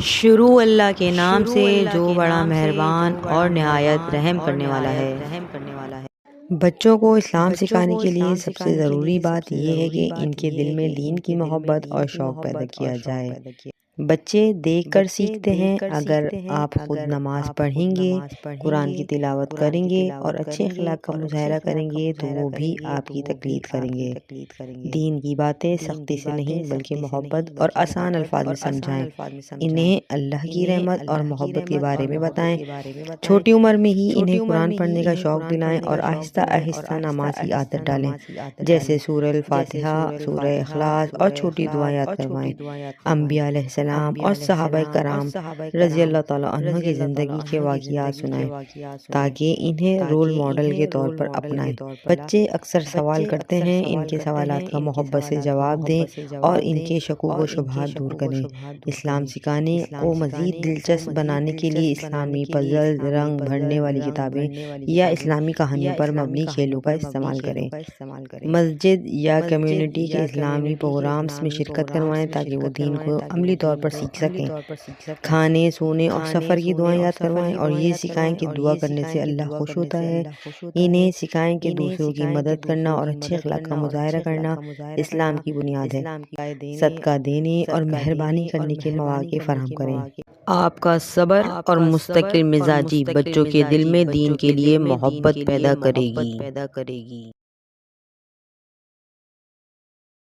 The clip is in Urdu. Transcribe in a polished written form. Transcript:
شروع اللہ کے نام سے جو بڑا مہربان اور نہایت رحم کرنے والا ہے۔ بچوں کو اسلام سکھانے کے لیے سب سے ضروری بات یہ ہے کہ ان کے دل میں دین کی محبت اور شوق پیدا کیا جائے۔ بچے دیکھ کر سیکھتے ہیں۔ اگر آپ خود نماز پڑھیں گے، قرآن کی تلاوت کریں گے اور اچھے اخلاق کا مظاہرہ کریں گے تو وہ بھی آپ کی تقلید کریں گے۔ دین کی باتیں سختی سے نہیں بلکہ محبت اور آسان الفاظ میں سمجھائیں۔ انہیں اللہ کی رحمت اور محبت کے بارے میں بتائیں۔ چھوٹی عمر میں ہی انہیں قرآن پڑھنے کا شوق دلائیں اور آہستہ آہستہ نماز کی عادت ڈالیں، جیسے سورہ الفاتحہ، سورہ اخلاص اور چھوٹی دعائیں یاد کروائیں۔ انبیاء علیہ السلام اور صحابہ کرام رضی اللہ تعالیٰ عنہ کی زندگی کے واقعات سنائیں تاکہ انہیں رول ماڈل کے طور پر اپنائیں۔ بچے اکثر سوال کرتے ہیں، ان کے سوالات کا محبت سے جواب دیں اور ان کے شکوک و شبہات دور کریں۔ اسلام سکھانے کو مزید دلچسپ بنانے کے لیے اسلامی پزل، رنگ بھرنے والی کتابیں یا اسلامی کہانیوں پر مبنی کھیلوں کا استعمال کریں۔ مسجد یا کمیونٹی کے اسلامی پروگرامز میں شرکت کروائیں تاکہ وہ دین کو عملی طور پر سیکھ سکیں۔ کھانے، سونے اور سفر کی دعائیں یاد کروائیں اور یہ سکھائیں کہ دعا کرنے سے اللہ خوش ہوتا ہے۔ انہیں سکھائیں کہ دوسروں کی مدد کرنا اور اچھے اخلاق کا مظاہرہ کرنا اسلام کی بنیاد ہے۔ صدقہ دینے اور مہربانی کرنے کے مواقع فراہم کریں۔ آپ کا صبر اور مستقل مزاجی بچوں کے دل میں دین کے لیے محبت پیدا کرے گی۔